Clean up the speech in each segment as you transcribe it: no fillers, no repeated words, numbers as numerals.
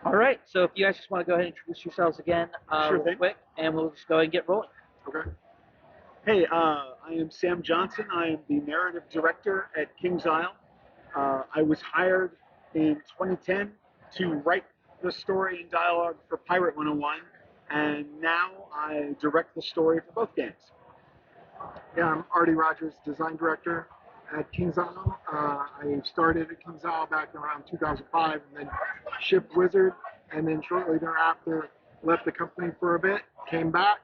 All right, so if you guys just want to go ahead and introduce yourselves again Sure real thing. quick, and we'll just go ahead and get rolling. Okay. Hey, I am Sam Johnson. I am the narrative director at KingsIsle. I was hired in 2010 to write the story and dialogue for Pirate 101, and now I direct the story for both games. Yeah, I'm Artie Rogers, design director at KingsIsle. I started at KingsIsle back around 2005 and then shipped Wizard, and then shortly thereafter left the company for a bit, came back.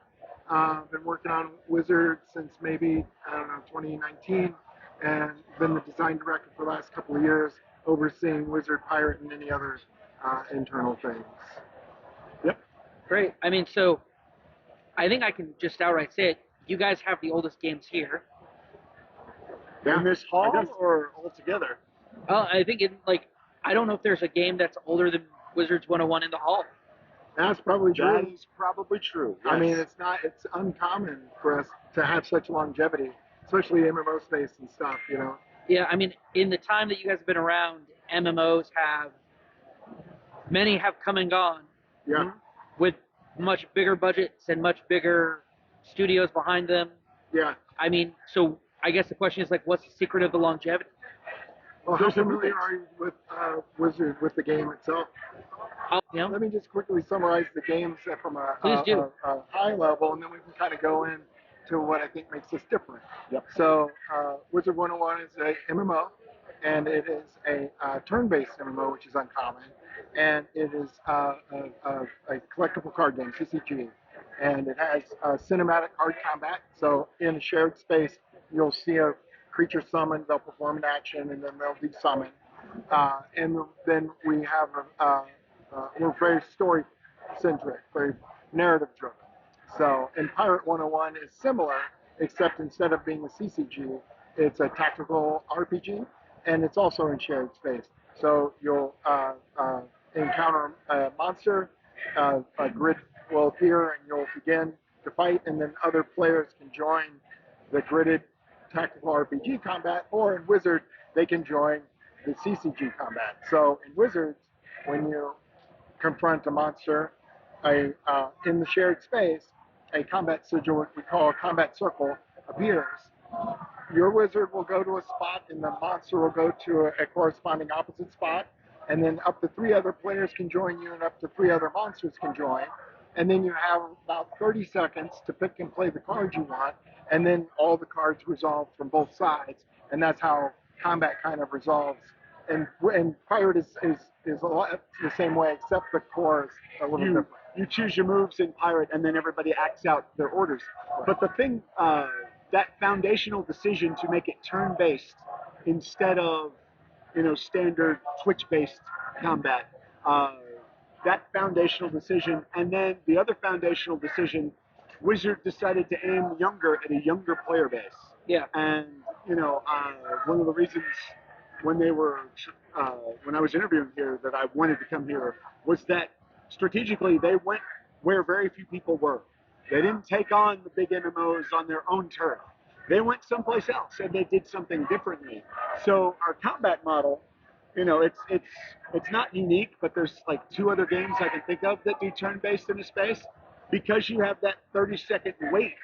Been working on Wizard since maybe, I don't know, 2019, and been the design director for the last couple of years, overseeing Wizard, Pirate, and any other internal things. Yep. Great. I mean, so I think I can just outright say it. You guys have the oldest games here. Yeah, in this hall or altogether? I think I don't know if there's a game that's older than Wizards 101 in the hall. That's probably true. That is probably true. Yes. I mean, it's uncommon for us to have such longevity, especially MMO space and stuff, you know? Yeah, I mean, in the time that you guys have been around, many have come and gone. Yeah. With much bigger budgets and much bigger studios behind them. Yeah. I mean, so I guess the question is like, what's the secret of the longevity? Well, how familiar are you with Wizard, with the game itself? Let me just quickly summarize the games from a high level, and then we can kind of go into what I think makes us different. Yep. So, Wizard 101 is a MMO, and it is a turn-based MMO, which is uncommon, and it is a collectible card game, CCG, and it has cinematic card combat. So, in a shared space, you'll see a creature summoned, they'll perform an action, and then they'll desummon. And then we have we're very story centric, very narrative driven. So, and Pirate 101 is similar, except instead of being a CCG, it's a tactical RPG, and it's also in shared space. So you'll encounter a monster, a grid will appear, and you'll begin to fight, and then other players can join the gridded tactical RPG combat, or in Wizard, they can join the CCG combat. So in Wizards, when you confront a monster in the shared space, a combat sigil, what we call a combat circle, appears. Your wizard will go to a spot, and the monster will go to a corresponding opposite spot, and then up to 3 other players can join you, and up to 3 other monsters can join. And then you have about 30 seconds to pick and play the cards you want, and then all the cards resolve from both sides, and that's how combat kind of resolves. And Pirate is a lot the same way, except the core is a little different. You choose your moves in Pirate, and then everybody acts out their orders. Right. But the thing, that foundational decision to make it turn-based instead of, standard Twitch-based combat, that foundational decision, and then the other foundational decision, Wizard decided to aim younger at a younger player base. Yeah. And one of the reasons when I was interviewing here that I wanted to come here was that strategically they went where very few people were. They didn't take on the big MMOs on their own turf. They went someplace else and they did something differently. So our combat model, it's not unique, but there's like 2 other games I can think of that do turn-based in a space, because you have that 30-second wait,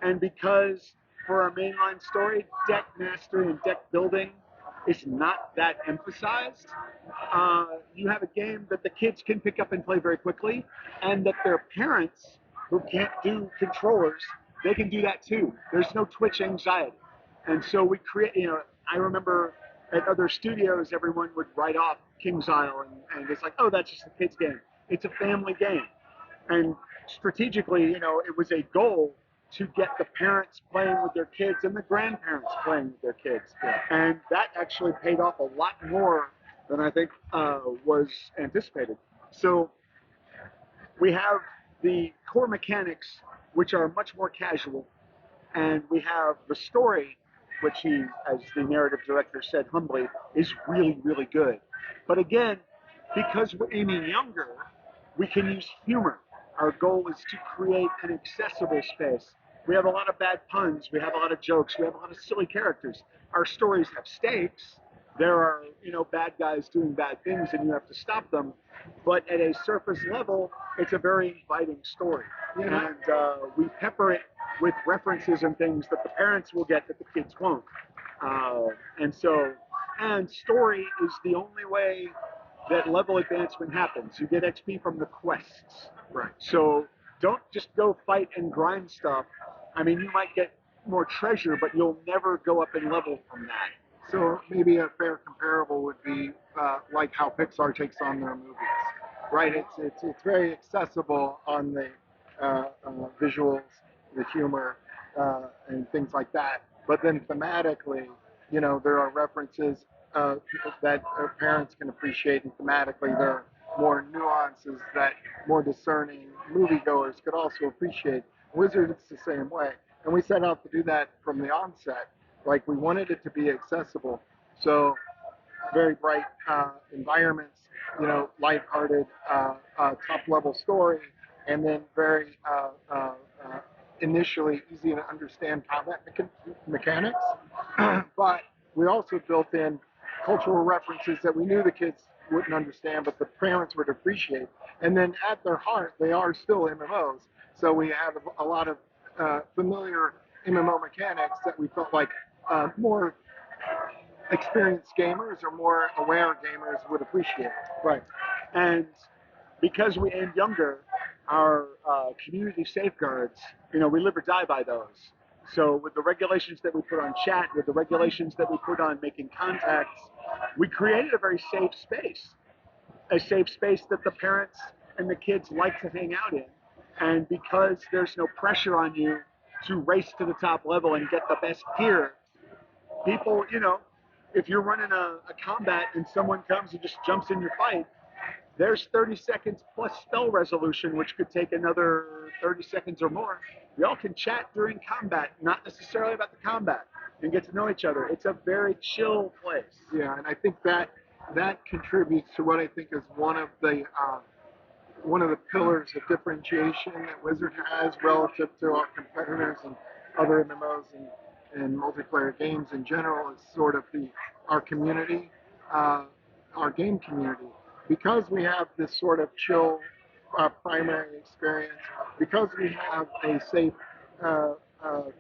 and because for our mainline story, deck mastery and deck building is not that emphasized. You have a game that the kids can pick up and play very quickly, and that their parents who can't do controllers, they can do that too. There's no Twitch anxiety. And so we create, I remember at other studios, everyone would write off KingsIsle, and it's like, oh, that's just a kid's game. It's a family game. And strategically, it was a goal to get the parents playing with their kids and the grandparents playing with their kids. Yeah. And that actually paid off a lot more than I think was anticipated. So we have the core mechanics, which are much more casual, and we have the story, which he, as the narrative director said humbly, is really, really good. But again, because we're aiming younger, we can use humor. Our goal is to create an accessible space. We have a lot of bad puns, we have a lot of jokes, we have a lot of silly characters. Our stories have stakes, there are, you know, bad guys doing bad things and you have to stop them. But at a surface level, it's a very inviting story. Yeah. And we pepper it with references and things that the parents will get that the kids won't. Uh, and so, and story is the only way that level advancement happens. You get XP from the quests. Right. So don't just go fight and grind stuff. I mean, you might get more treasure, but you'll never go up in level from that. So maybe a fair comparable would be like how Pixar takes on their movies, right? It's very accessible on the visuals, the humor, and things like that. But then thematically, you know, there are references that parents can appreciate, and thematically there are more nuances that more discerning moviegoers could also appreciate. Wizard, it's the same way, and we set out to do that from the onset. Like we wanted it to be accessible, so very bright environments, you know, lighthearted, top-level story, and then very initially easy to understand combat mechanics. But we also built in cultural references that we knew the kids wouldn't understand, but the parents would appreciate. And then at their heart, they are still MMOs. So we have a lot of familiar MMO mechanics that we felt like more experienced gamers or more aware gamers would appreciate. Right. And because we aim younger, our community safeguards, you know, we live or die by those. So with the regulations that we put on chat, with the regulations that we put on making contacts, we created a very safe space that the parents and the kids like to hang out in. And because there's no pressure on you to race to the top level and get the best gear, people, you know, if you're running a combat and someone comes and just jumps in your fight, there's 30 seconds plus spell resolution, which could take another 30 seconds or more. Y'all can chat during combat, not necessarily about the combat, and get to know each other. It's a very chill place. Yeah, and I think that contributes to what I think is one of the pillars of differentiation that Wizard has relative to our competitors and other MMOs and multiplayer games in general is sort of our community, our game community. Because we have this sort of chill primary experience, because we have a safe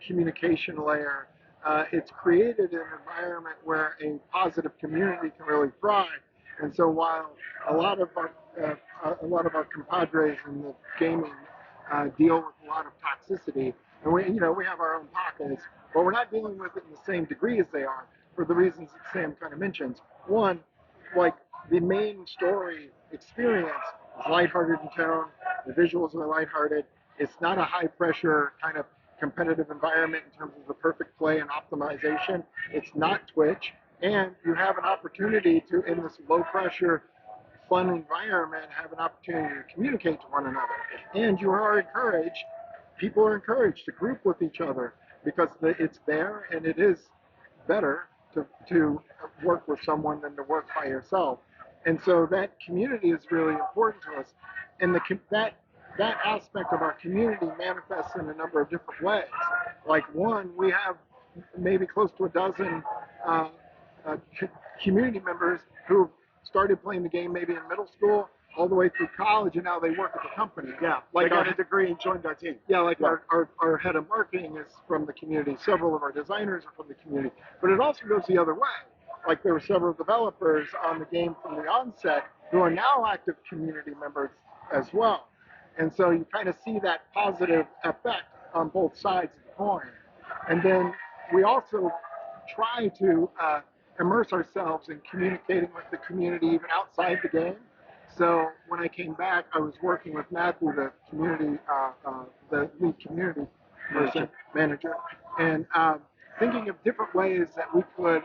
communication layer, it's created an environment where a positive community can really thrive. And so while a lot of our compadres in the gaming deal with a lot of toxicity, and we have our own pockets, but we're not dealing with it in the same degree as they are for the reasons that Sam kind of mentions. One, like the main story experience is lighthearted in tone. The visuals are lighthearted. It's not a high pressure kind of competitive environment in terms of the perfect play and optimization. It's not Twitch. And you have an opportunity to, in this low pressure, fun environment, have an opportunity to communicate to one another. And you are encouraged, people are encouraged to group with each other because it's there and it is better to work with someone than to work by yourself. And so that community is really important to us. And that aspect of our community manifests in a number of different ways. Like one, we have maybe close to a dozen community members who started playing the game maybe in middle school all the way through college, and now they work at the company. Yeah, like they got a degree and joined our team. Yeah, like our head of marketing is from the community. Several of our designers are from the community. But it also goes the other way. Like there were several developers on the game from the onset who are now active community members as well. And so you kind of see that positive effect on both sides of the coin. And then we also try to immerse ourselves in communicating with the community even outside the game. So when I came back, I was working with Matthew, the the lead community manager, and thinking of different ways that we could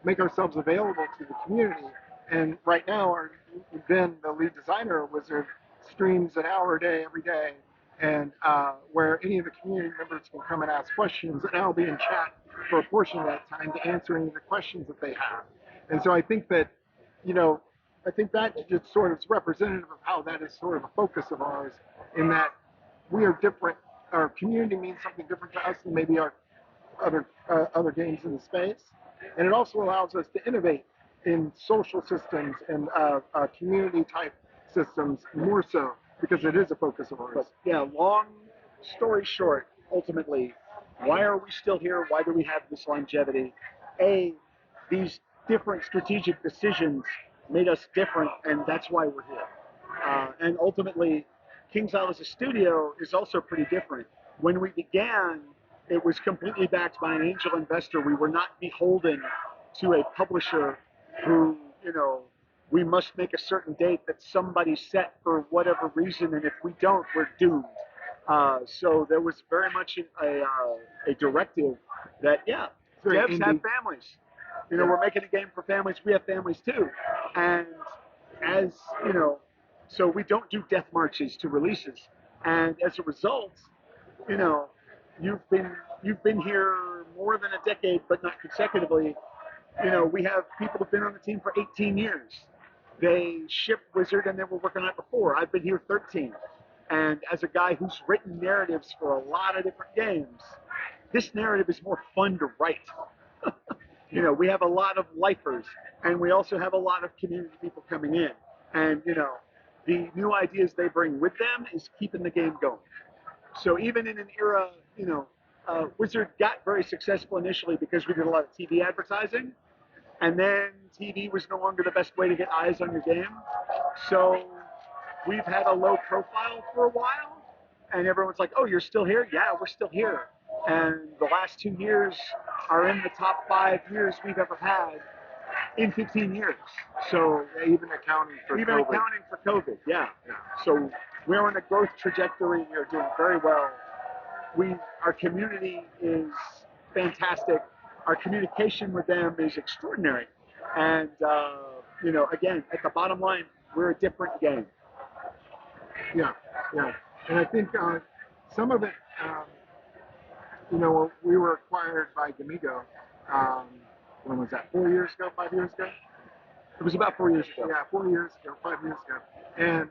make ourselves available to the community. And right now, Ben, the lead designer of Wizard, streams an hour a day every day, and where any of the community members can come and ask questions, and I'll be in chat for a portion of that time to answer any of the questions that they have. And so I think that, I think that just sort of is representative of how that is sort of a focus of ours, in that we are different. Our community means something different to us than maybe our other games in the space, and it also allows us to innovate in social systems and community type systems more so because it is a focus of ours. But yeah, long story short, ultimately, why are we still here? Why do we have this longevity? A, these different strategic decisions made us different, and that's why we're here. And ultimately, KingsIsle as a studio is also pretty different. When we began, it was completely backed by an angel investor. We were not beholden to a publisher who, we must make a certain date that somebody set for whatever reason, and if we don't, we're doomed. So there was very much a directive that, yeah, devs have families. We're making a game for families. We have families too. And as, so we don't do death marches to releases. And as a result, you know, you've been here more than a decade, but not consecutively. We have people who've been on the team for 18 years. They shipped Wizard and they were working on it before. I've been here 13. And as a guy who's written narratives for a lot of different games, this narrative is more fun to write. We have a lot of lifers, and we also have a lot of community people coming in. And, the new ideas they bring with them is keeping the game going. So even in an era, Wizard got very successful initially because we did a lot of TV advertising, and then TV was no longer the best way to get eyes on your game. So we've had a low profile for a while, and everyone's like, "Oh, you're still here?" Yeah, we're still here. And the last 2 years are in the top 5 years we've ever had in 15 years. So even accounting for COVID, yeah. So we're on a growth trajectory. We are doing very well. Our community is fantastic. Our communication with them is extraordinary. And again, at the bottom line, we're a different game. Yeah, yeah. And I think some of it, we were acquired by Gamigo. When was that? 4 years ago? 5 years ago? It was about 4 years ago. Yeah, 4 years ago, 5 years ago. And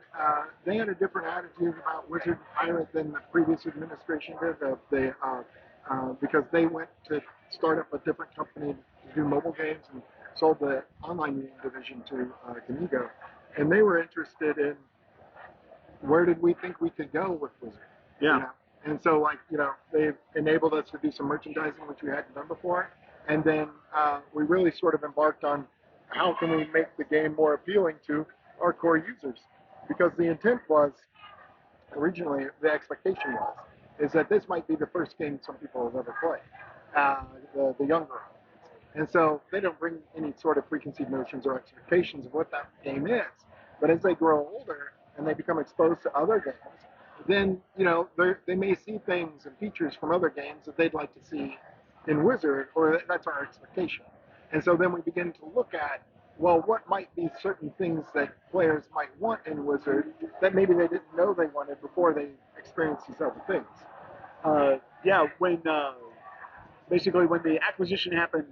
they had a different attitude about Wizard Pirate than the previous administration did. Because they went to start up a different company to do mobile games and sold the online division to Gamigo. And they were interested in where did we think we could go with Wizard. Yeah. And so, they enabled us to do some merchandising, which we hadn't done before. And then we really sort of embarked on how can we make the game more appealing to our core users? Because the intent was, originally, the expectation was, is that this might be the first game some people have ever played, the younger audience. And so they don't bring any sort of preconceived notions or expectations of what that game is. But as they grow older and they become exposed to other games, then they may see things and features from other games that they'd like to see in Wizard, or that's our expectation. And so then we begin to look at, well, what might be certain things that players might want in Wizard that maybe they didn't know they wanted before they experienced these other things. When basically when the acquisition happened,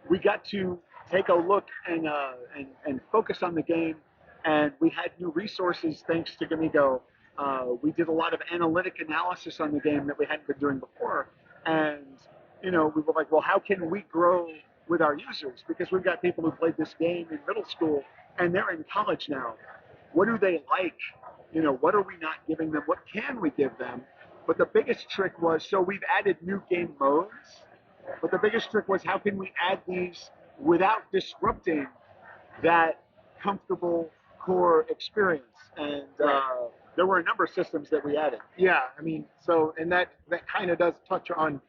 we got to take a look and focus on the game, and we had new resources thanks to Gamigo. We did a lot of analytic analysis on the game that we hadn't been doing before, and we were like, well, how can we grow with our users? Because we've got people who played this game in middle school and they're in college now. What do they like? What are we not giving them? What can we give them? But the biggest trick was, so we've added new game modes, but the biggest trick was how can we add these without disrupting that comfortable core experience? And there were a number of systems that we added. Yeah, and that kind of does touch on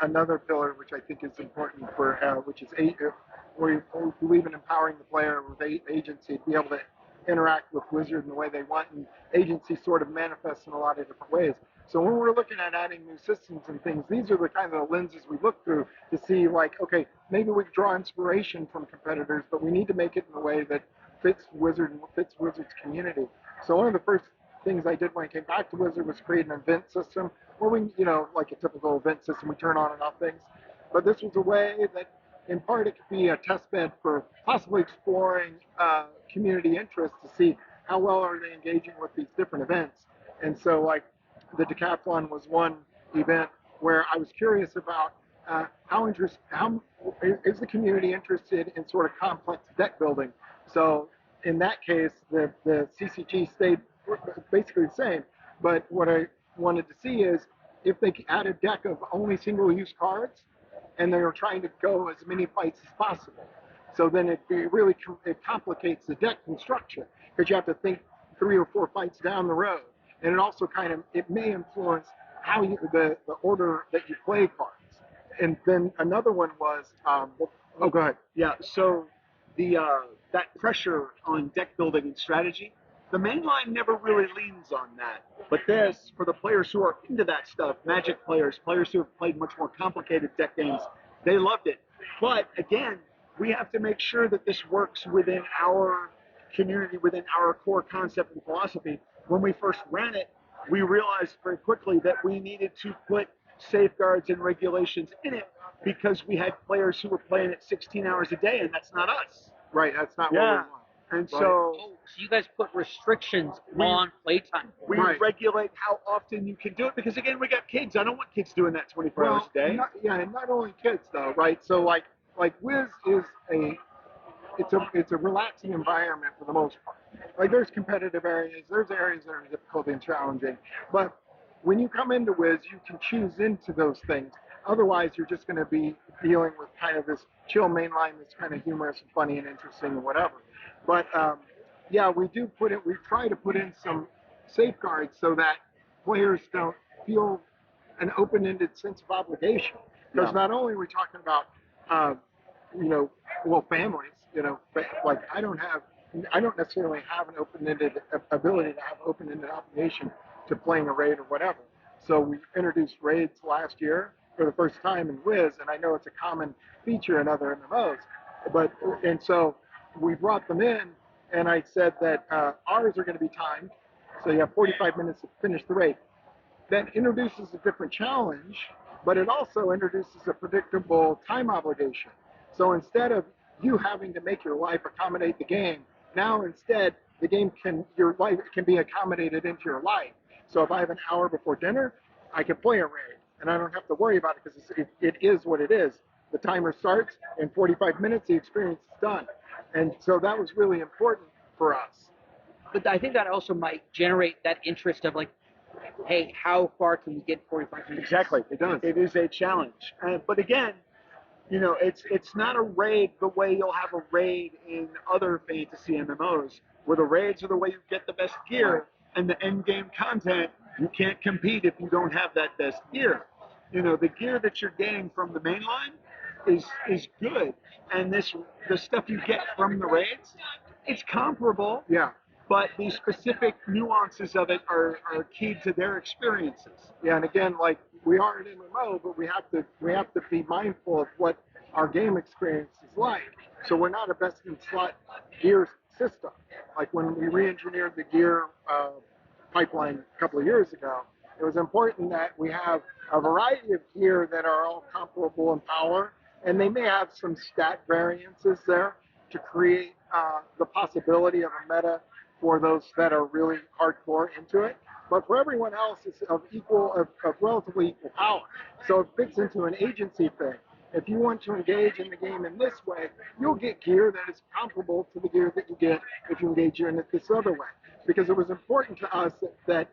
another pillar, which I think is important for, which is we believe in empowering the player with agency to be able to interact with Wizard in the way they want, and agency sort of manifests in a lot of different ways. So when we're looking at adding new systems and things, these are the kind of lenses we look through to see, like, okay, maybe we draw inspiration from competitors, but we need to make it in a way that fits Wizard and fits Wizard's community. So one of the first things I did when I came back to Wizard was create an event system where we, like a typical event system, we turn on and off things. But this was a way that, in part, it could be a test bed for possibly exploring community interest to see how well are they engaging with these different events. And so, like, the decathlon was one event where I was curious about how is the community interested in sort of complex deck building? So in that case, the CCG stayed basically the same. But what I wanted to see is if they add a deck of only single-use cards, and they were trying to go as many fights as possible. So then it complicates the deck construction because you have to think 3 or 4 fights down the road, and it also it may influence how the order that you play cards. And then another one was oh, go ahead. Yeah, so the that pressure on deck building and strategy, the main line never really leans on that. But this, for the players who are into that stuff, Magic players, players who have played much more complicated deck games, they loved it. But again, we have to make sure that this works within our community, within our core concept and philosophy. When we first ran it, we realized very quickly that we needed to put safeguards and regulations in it because we had players who were playing it 16 hours a day, and that's not us. Right, that's not what we want. And Right. so Oh, so you guys put restrictions on playtime. we Right. regulate how often you can do it because, again, we got kids. I don't want kids doing that 24 hours a day. And not only kids though, right? So like Wiz is it's a relaxing environment for the most part. Like there's competitive areas, there's areas that are difficult and challenging, but when you come into Wiz, you can choose into those things. Otherwise, you're just going to be dealing with kind of this chill mainline that's kind of humorous and funny and interesting and whatever. But yeah, we try to put in some safeguards so that players don't feel an open-ended sense of obligation. Because not only are we talking about, families, like I don't necessarily have an open-ended ability to have open-ended obligation to playing a raid or whatever. So we introduced raids last year for the first time in Wiz, and I know it's a common feature in other MMOs. And so we brought them in, and I said that ours are going to be timed, so you have 45 minutes to finish the raid. That introduces a different challenge, but it also introduces a predictable time obligation. So instead of you having to make your life accommodate the game, now instead your life can be accommodated into your life. So if I have an hour before dinner, I can play a raid, and I don't have to worry about it because it is what it is. The timer starts in 45 minutes, the experience is done. And so that was really important for us. But I think that also might generate that interest of like, hey, how far can we get in 45 minutes? Exactly. It does. It is a challenge. But again, it's not a raid the way you'll have a raid in other fantasy MMOs, where the raids are the way you get the best gear, and the end game content, you can't compete if you don't have that best gear. The gear that you're getting from the main line is good, and the stuff you get from the raids, it's comparable. Yeah. But the specific nuances of it are key to their experiences. Yeah, and again, like we are an MMO, but we have to be mindful of what our game experience is like. So we're not a best in slot gear system. Like when we re-engineered the gear pipeline a couple of years ago, it was important that we have a variety of gear that are all comparable in power, and they may have some stat variances there to create the possibility of a meta for those that are really hardcore into it. But for everyone else, it's of relatively equal power. So it fits into an agency thing. If you want to engage in the game in this way, you'll get gear that is comparable to the gear that you get if you engage in it this other way. Because it was important to us that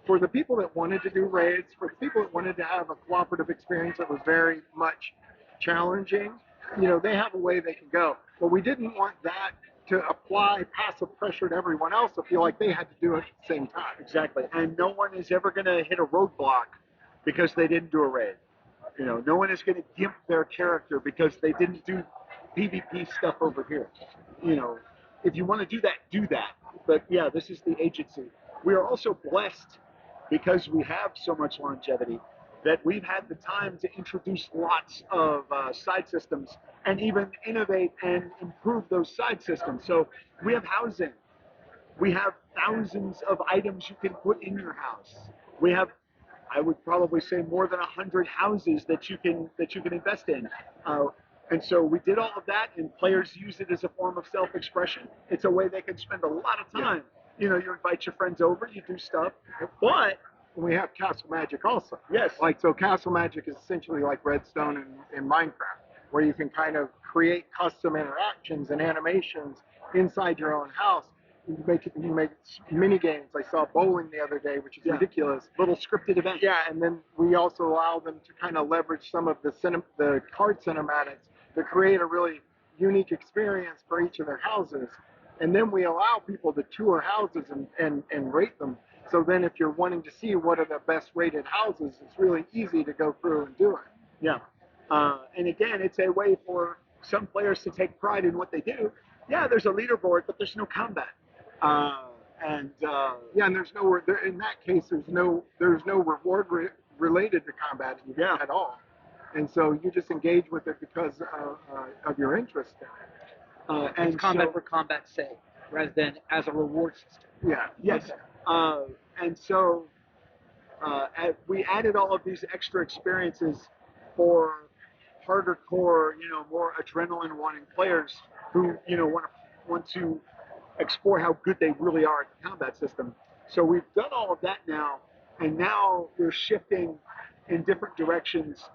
for the people that wanted to do raids, for the people that wanted to have a cooperative experience that was very much challenging, they have a way they can go. But we didn't want that to apply passive pressure to everyone else to feel like they had to do it at the same time. Exactly. And no one is ever going to hit a roadblock because they didn't do a raid. No one is going to gimp their character because they didn't do PvP stuff over here. If you want to do that. But yeah, this is the agency. We are also blessed because we have so much longevity that we've had the time to introduce lots of side systems and even innovate and improve those side systems. So we have housing. We have thousands of items you can put in your house. We have, I would probably say, more than 100 houses that you can invest in. And so we did all of that, and players use it as a form of self-expression. It's a way they can spend a lot of time. You invite your friends over, you do stuff, but we have Castle Magic also. Yes. Like, so Castle Magic is essentially like Redstone in Minecraft, where you can kind of create custom interactions and animations inside your own house. You make mini games. I saw bowling the other day, which is ridiculous. Little scripted events. Yeah, and then we also allow them to kind of leverage some of the card cinematics to create a really unique experience for each of their houses. And then we allow people to tour houses and rate them. So then if you're wanting to see what are the best rated houses, it's really easy to go through and do it. Yeah. And again, it's a way for some players to take pride in what they do. Yeah, there's a leaderboard, but there's no combat. Yeah, and there's no in that case there's no reward related to combat at all, and so you just engage with it because of your interest in it. And combat for combat's sake, rather than as a reward system. Yeah. Yes. Okay. And so we added all of these extra experiences for harder core, more adrenaline wanting players who, want to explore how good they really are at the combat system. So we've done all of that now, and now we're shifting in different directions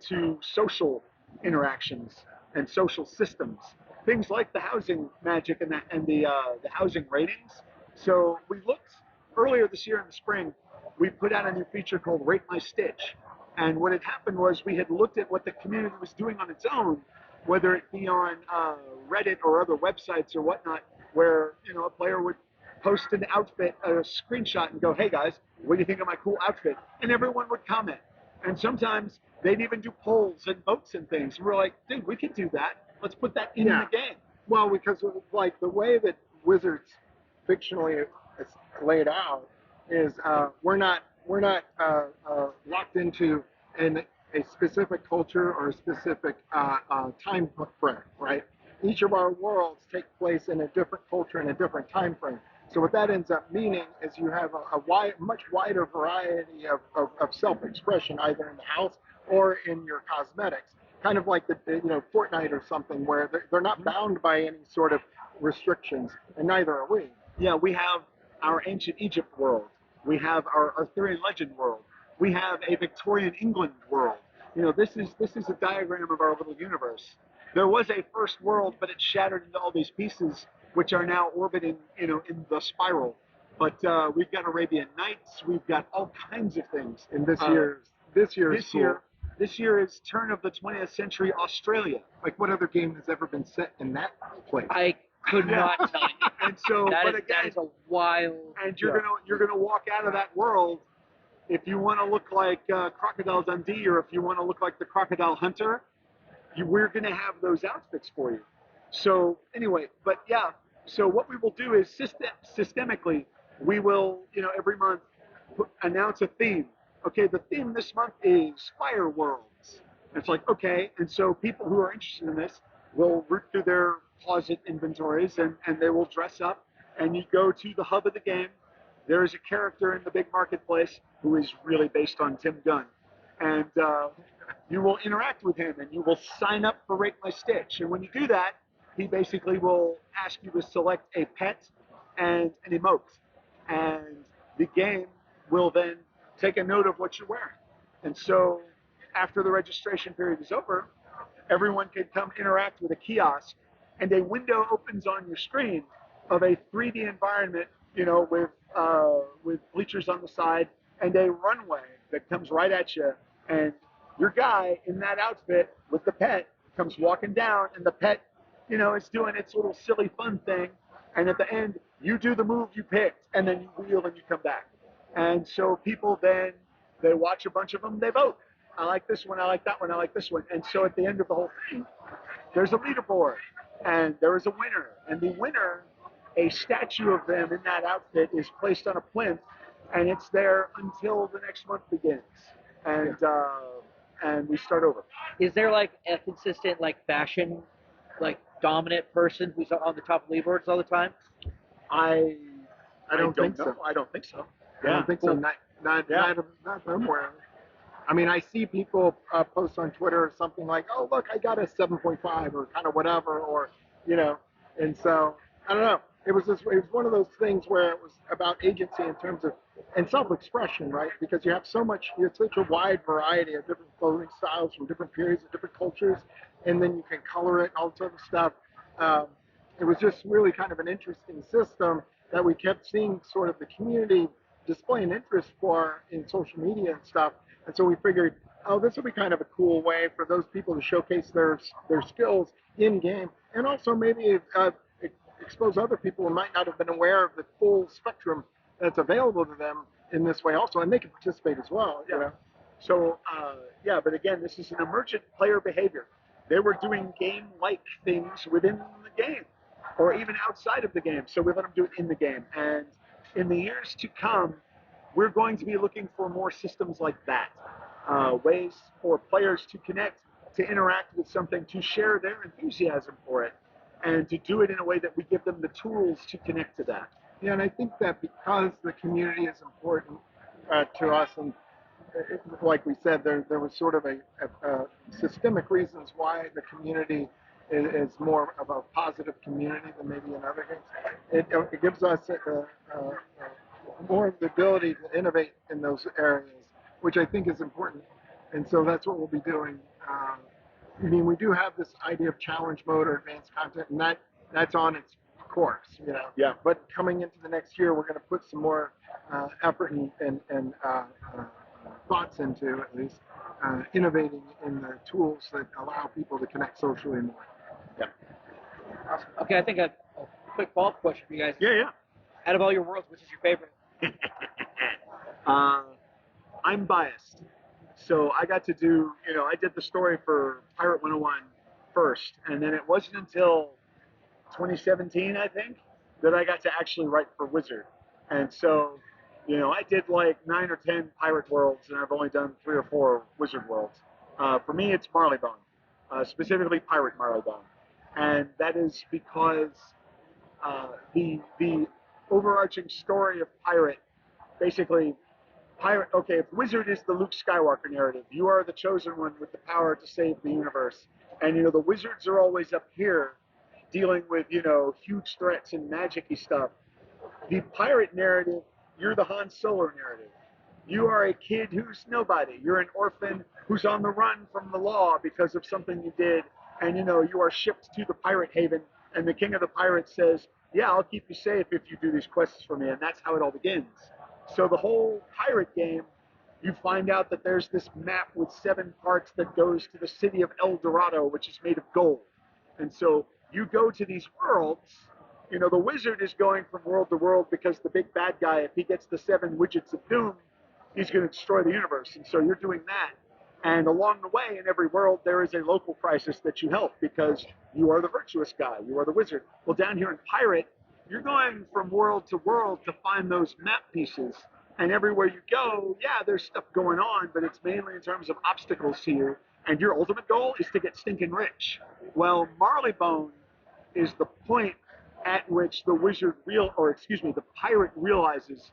to social interactions and social systems. Things like the housing magic and the housing ratings. So we looked earlier this year in the spring, we put out a new feature called Rate My Stitch. And what had happened was we had looked at what the community was doing on its own, whether it be on Reddit or other websites or whatnot, where a player would post an outfit, a screenshot, and go, "Hey guys, what do you think of my cool outfit?" And everyone would comment. And sometimes they'd even do polls and votes and things. And we're like, "Dude, we can do that. Let's put that in the game." Well, because like the way that Wizards fictionally is laid out is we're not locked into a specific culture or a specific time frame, right? Each of our worlds take place in a different culture and a different time frame. So what that ends up meaning is you have a much wider variety of self-expression, either in the house or in your cosmetics. Kind of like the Fortnite or something, where they're not bound by any sort of restrictions, and neither are we. Yeah, we have our ancient Egypt world. We have our Arthurian legend world. We have a Victorian England world. This is a diagram of our little universe. There was a first world, but it shattered into all these pieces, which are now orbiting, in the spiral. But we've got Arabian Nights. We've got all kinds of things. And this year is turn of the 20th century Australia. Like, what other game has ever been set in that place? I could not tell you. And so, that is a wild. And you're gonna walk out of that world. If you want to look like Crocodile Dundee, or if you want to look like the Crocodile Hunter, we're going to have those outfits for you. So anyway, but yeah, so what we will do is systemically, we will, every month announce a theme. Okay, the theme this month is Fire Worlds. And it's like, okay, and so people who are interested in this will root through their closet inventories and they will dress up, and you go to the hub of the game. There is a character in the big marketplace who is really based on Tim Gunn. And you will interact with him, and you will sign up for Rate My Stitch. And when you do that, he basically will ask you to select a pet and an emote. And the game will then take a note of what you're wearing. And so after the registration period is over, everyone can come interact with a kiosk, and a window opens on your screen of a 3D environment, with bleachers on the side and a runway that comes right at you. And your guy in that outfit with the pet comes walking down, and the pet, is doing its little silly fun thing. And at the end, you do the move you picked, and then you wheel and you come back. And so people then, they watch a bunch of them, they vote. I like this one, I like that one, I like this one. And so at the end of the whole thing, there's a leaderboard, and there is a winner. And the winner, a statue of them in that outfit, is placed on a plinth, and it's there until the next month begins. And we start over. Is there like a consistent fashion, dominant person who's on the top of leaderboards all the time? I don't think so. I don't think so. I don't think so. Not somewhere. I mean, I see people post on Twitter or something like, "Oh, look, I got a 7.5 or kind of whatever," or and so I don't know. it was one of those things where it was about agency in terms of and self-expression, right? Because you have so much, you have such a wide variety of different clothing styles from different periods and different cultures, and then you can color it and all sort of stuff. Um, it was just really kind of an interesting system that we kept seeing sort of the community displaying interest for in social media and stuff. And so we figured, oh, this will be kind of a cool way for those people to showcase their skills in game, and also maybe expose other people who might not have been aware of the full spectrum that's available to them in this way also, and they can participate as well. You know. So yeah, but again, this is an emergent player behavior. They were doing game-like things within the game, or even outside of the game. So we let them do it in the game. And in the years to come, we're going to be looking for more systems like that, ways for players to connect, to interact with something, to share their enthusiasm for it, and to do it in a way that we give them the tools to connect to that. Yeah, and I think that because the community is important to us, and like we said, there was sort of a systemic reasons why the community is more of a positive community than maybe in other games. It gives us more of the ability to innovate in those areas, which I think is important. And so that's what we'll be doing. I mean, we do have this idea of challenge mode or advanced content, and that's on its course, you know. Yeah. But coming into the next year, we're going to put some more effort and thoughts into, at least, innovating in the tools that allow people to connect socially more. Yeah. Awesome. Okay, I think a quick follow-up question for you guys. Yeah. Out of all your worlds, which is your favorite? I'm biased. So I got to do, I did the story for Pirate 101 first, and then it wasn't until 2017, I think, that I got to actually write for Wizard. And so, I did like 9 or 10 Pirate worlds, and I've only done 3 or 4 Wizard worlds. For me, it's Marleybone, specifically Pirate Marleybone. And that is because the overarching story of Pirate, basically, okay, if Wizard is the Luke Skywalker narrative, you are the chosen one with the power to save the universe. And, the wizards are always up here dealing with, huge threats and magic-y stuff. The pirate narrative, you're the Han Solo narrative. You are a kid who's nobody. You're an orphan who's on the run from the law because of something you did. And, you are shipped to the pirate haven. And the king of the pirates says, yeah, I'll keep you safe if you do these quests for me. And that's how it all begins. So the whole pirate game, you find out that there's this map with 7 parts that goes to the city of El Dorado, which is made of gold. And so you go to these worlds. The wizard is going from world to world because the big bad guy, if he gets the 7 widgets of doom, he's going to destroy the universe. And so you're doing that. And along the way, in every world, there is a local crisis that you help because you are the virtuous guy. You are the wizard. Well, down here in Pirate, you're going from world to world to find those map pieces. And everywhere you go, yeah, there's stuff going on, but it's mainly in terms of obstacles to you. And your ultimate goal is to get stinking rich. Well, Marleybone is the point at which the the pirate realizes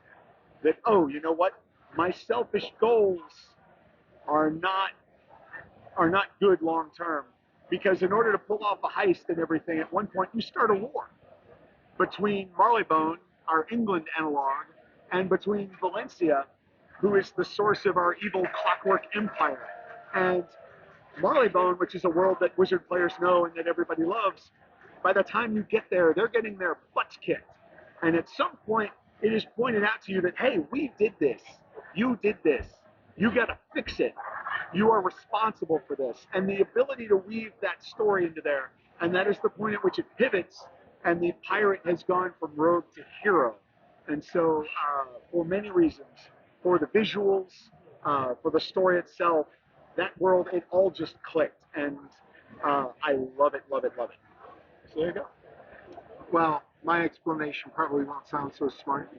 that, oh, you know what? My selfish goals are not good long term. Because in order to pull off a heist and everything, at one point you start a war between Marleybone, our England analog, and between Valencia, who is the source of our evil clockwork empire. And Marleybone, which is a world that Wizard players know and that everybody loves, by the time you get there, they're getting their butts kicked. And at some point, it is pointed out to you that, hey, we did this. You did this. You got to fix it. You are responsible for this. And the ability to weave that story into there, and that is the point at which it pivots, and the pirate has gone from rogue to hero. And so, for many reasons, for the visuals, for the story itself, that world, it all just clicked. And I love it, love it, love it. So there you go. Well, my explanation probably won't sound so smart,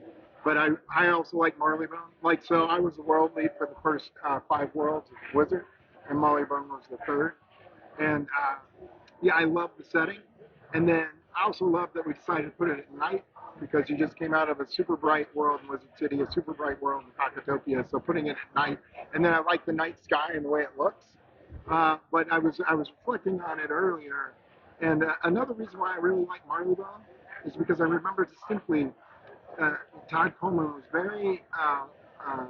but I also like Marleybone. So I was the world lead for the first 5 worlds of Wizard, and Marleybone was the 3rd. And yeah, I love the setting. And then I also love that we decided to put it at night because you just came out of a super bright world in Wizard City, a super bright world in Pacatopia. So putting it at night, and then I like the night sky and the way it looks. But I was reflecting on it earlier, and another reason why I really like Marleybone is because I remember distinctly Todd Coleman was very uh, uh,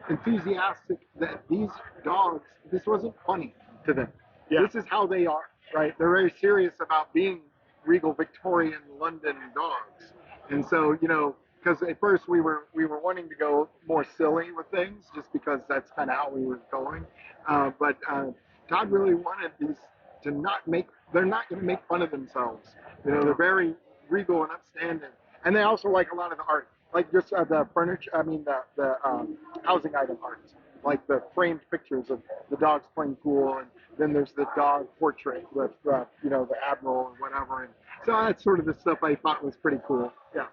enthusiastic that these dogs, this wasn't funny to them. Yeah. This is how they are, right? They're very serious about being regal Victorian London dogs. And so, you know, because at first we were wanting to go more silly with things just because that's kind of how we were going. But Todd really wanted these to not make, they're not going to make fun of themselves. You know, they're very regal and upstanding. And they also like a lot of the art, like just the furniture, I mean, the housing item art, like the framed pictures of the dogs playing pool, and then there's the dog portrait with, you know, the admiral or whatever. And so that's sort of the stuff I thought was pretty cool. Yeah.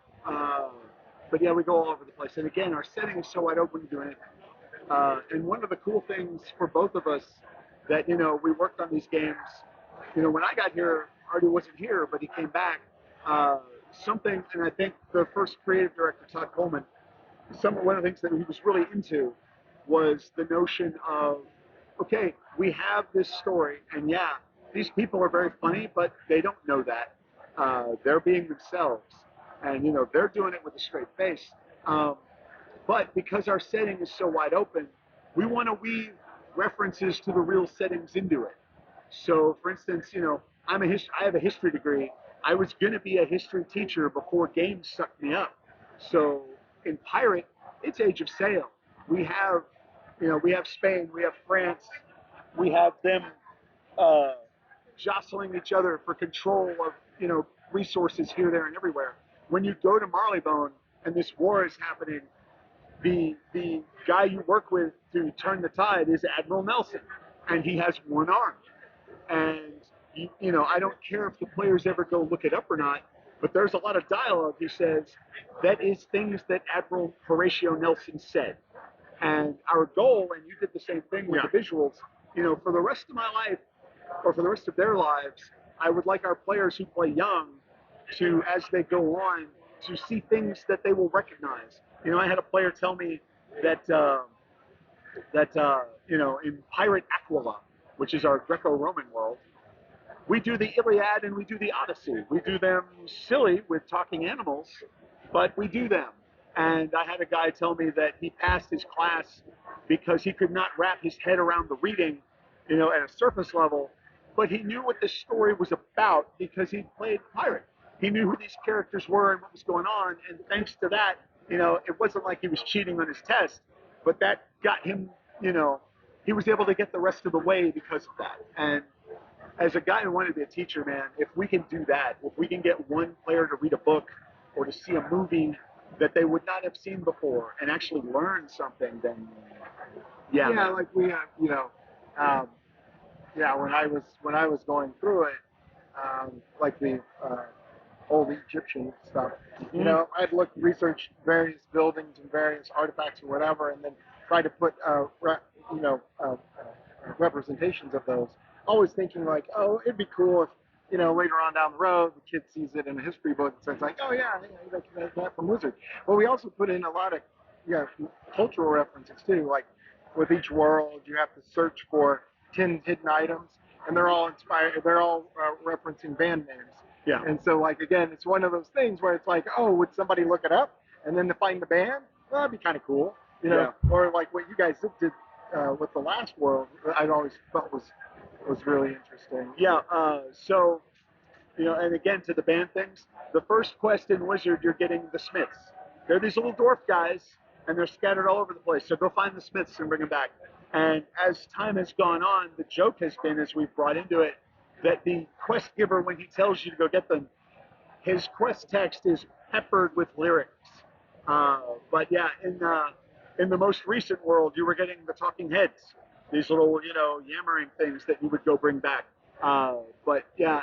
But yeah, we go all over the place. And again, our setting is so wide open to do anything. And one of the cool things for both of us that, you know, we worked on these games, you know, when I got here, Artie wasn't here, but he came back. Something, and I think the first creative director, Todd Coleman, one of the things that he was really into was the notion of, okay, we have this story, and yeah, these people are very funny, but they don't know that. They're being themselves, and you know they're doing it with a straight face. But because our setting is so wide open, we want to weave references to the real settings into it. So, for instance, you know, I have a history degree. I was going to be a history teacher before games sucked me up. So, in Pirate, it's Age of Sail. We have, you know, we have Spain, we have France, we have them uh, jostling each other for control of, you know, resources here, there, and everywhere. When you go to Marleybone and this war is happening, the guy you work with to turn the tide is Admiral Nelson, and he has one arm. And you know, I don't care if the players ever go look it up or not, but there's a lot of dialogue he says that is things that Admiral Horatio Nelson said. And our goal, and you did the same thing with the visuals, you know, for the rest of my life, or for the rest of their lives, I would like our players who play young to, as they go on, to see things that they will recognize. You know, I had a player tell me that you know, in Pirate Aquila, which is our Greco-Roman world, we do the Iliad and we do the Odyssey. We do them silly with talking animals, but we do them. And I had a guy tell me that he passed his class because he could not wrap his head around the reading, you know, at a surface level, but he knew what the story was about because he played pirate. He knew who these characters were and what was going on, and thanks to that, you know, it wasn't like he was cheating on his test, but that got him, you know, he was able to get the rest of the way because of that. And as a guy who wanted to be a teacher, man, if we can do that, if we can get one player to read a book or to see a movie that they would not have seen before and actually learn something, then Yeah, man. like we have, you know, yeah, when I was going through it, like the old Egyptian stuff, you know, I'd research various buildings and various artifacts or whatever, and then try to put, you know, representations of those. Always thinking like, oh, it'd be cool if, you know, later on down the road, the kid sees it in a history book and says like, oh yeah, I recognize that from Wizard. But we also put in a lot of, yeah, cultural references too. Like with each world, you have to search for 10 hidden items, and they're all inspired. They're all referencing band names. Yeah. And so, like again, it's one of those things where it's like, oh, would somebody look it up and then to find the band? Well, that'd be kind of cool, you know. Yeah. Or like what you guys did with the last world, I always felt was really interesting. Yeah, so, you know, and again, to the band things, the first quest in Wizard, you're getting the Smiths. They're these little dwarf guys, and they're scattered all over the place. So go find the Smiths and bring them back. And as time has gone on, the joke has been, as we've brought into it, that the quest giver, when he tells you to go get them, his quest text is peppered with lyrics. But yeah, in the most recent world, you were getting the talking heads, these little, you know, yammering things that you would go bring back. But yeah,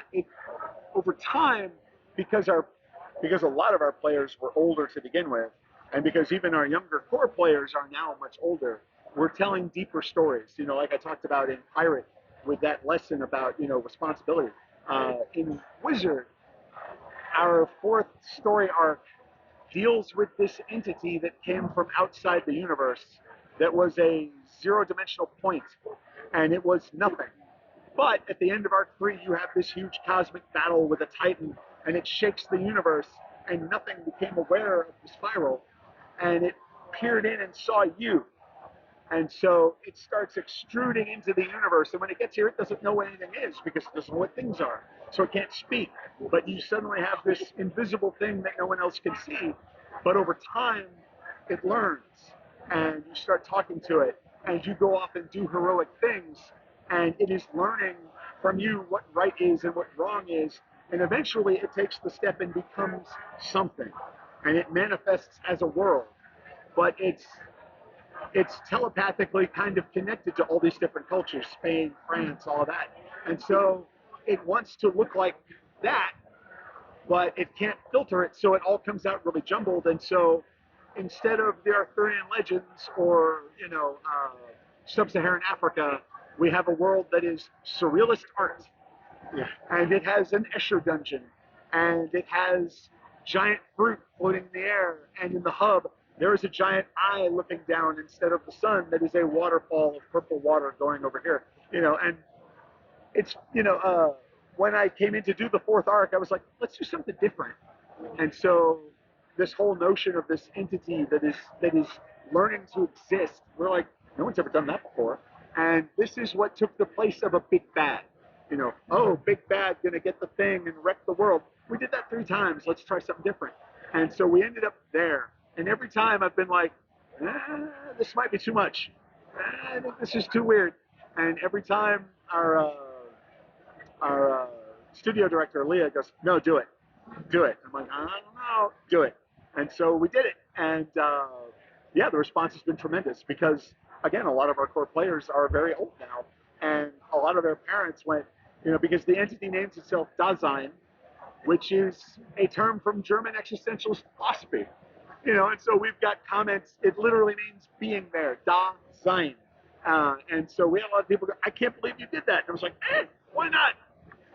over time, because a lot of our players were older to begin with, and because even our younger core players are now much older, we're telling deeper stories. You know, like I talked about in Pirate, with that lesson about, you know, responsibility. In Wizard, our fourth story arc deals with this entity that came from outside the universe that was a zero-dimensional point, and it was nothing. But at the end of Arc 3, you have this huge cosmic battle with a Titan and it shakes the universe, and nothing became aware of the spiral, and it peered in and saw you. And so it starts extruding into the universe. And when it gets here, it doesn't know what anything is because it doesn't know what things are. So it can't speak. But you suddenly have this invisible thing that no one else can see. But over time, it learns. And you start talking to it. And you go off and do heroic things. And it is learning from you what right is and what wrong is. And eventually it takes the step and becomes something. And it manifests as a world. But it's telepathically kind of connected to all these different cultures, Spain, France, all of that. And so it wants to look like that, but it can't filter it, so it all comes out really jumbled. And so instead of the Arthurian legends or, sub-Saharan Africa, we have a world that is surrealist art. Yeah. And it has an Escher dungeon, and it has giant fruit floating in the air, and in the hub, there is a giant eye looking down instead of the sun that is a waterfall of purple water going over here. And it's, when I came in to do the fourth arc, I was like, let's do something different. And so this whole notion of this entity that is learning to exist, we're like, no one's ever done that before. And this is what took the place of a big bad. Oh, big bad gonna get the thing and wreck the world. We did that 3 times. Let's try something different. And so we ended up there. And every time I've been like, this might be too much. I think this is too weird. And every time our studio director, Leah, goes, no, do it. Do it. I'm like, I don't know. Do it. And so we did it. And yeah, the response has been tremendous because, again, a lot of our core players are very old now. And a lot of their parents went, because the entity names itself Dasein, which is a term from German existentialist philosophy. And so we've got comments, it literally means being there, Dasein. And so we had a lot of people go, I can't believe you did that. And I was like, why not?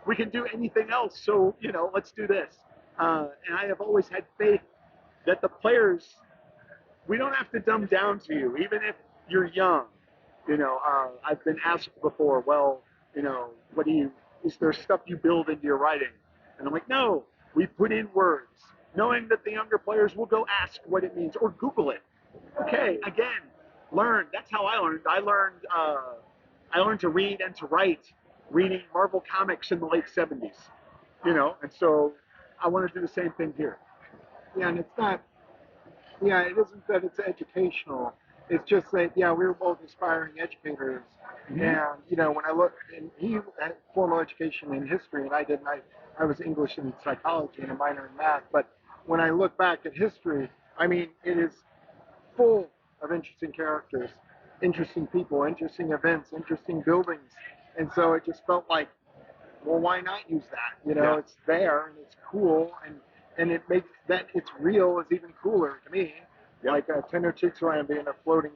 We can do anything else. So, let's do this. And I have always had faith that the players, we don't have to dumb down to you, even if you're young. I've been asked before, well, is there stuff you build into your writing? And I'm like, no, we put in words, knowing that the younger players will go ask what it means or Google it. Okay, again, learn. That's how I learned. I learned to read and to write reading Marvel comics in the late 70s. And so I want to do the same thing here. Yeah, and it's not. Yeah, it isn't that it's educational. It's just that, we were both aspiring educators. Mm-hmm. And, when I look, and he had formal education in history, and I didn't. I was English and psychology and a minor in math. But when I look back at history, I mean, it is full of interesting characters, interesting people, interesting events, interesting buildings. And so it just felt like, well, why not use that? It's there and it's cool, and it makes that it's real is even cooler to me. Yep. Like Tenochtitlan being a floating,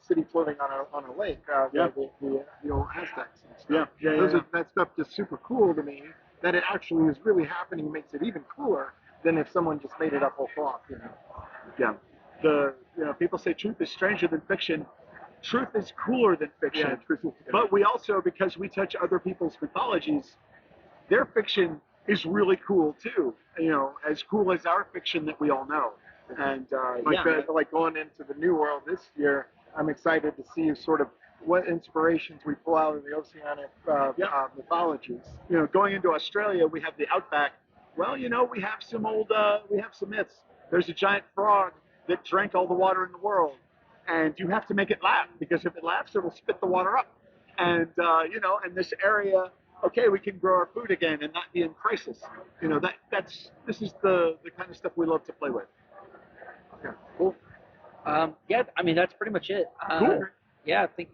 city floating on a lake. The old Aztecs and stuff. That stuff just super cool to me. That it actually is really happening makes it even cooler than if someone just made it up whole cloth. Yeah. People say truth is stranger than fiction. Truth is cooler than fiction. Yeah, truth is but we also, because we touch other people's mythologies, their fiction is really cool too. As cool as our fiction that we all know. And like going into the New World this year, I'm excited to see sort of what inspirations we pull out of the oceanic mythologies. Going into Australia, we have the outback. Well, we have some myths. There's a giant frog that drank all the water in the world. And you have to make it laugh, because if it laughs, it'll spit the water up. And, in this area, okay, we can grow our food again and not be in crisis. This is the kind of stuff we love to play with. Cool. Yeah, I mean, that's pretty much it. Cool. Yeah, I think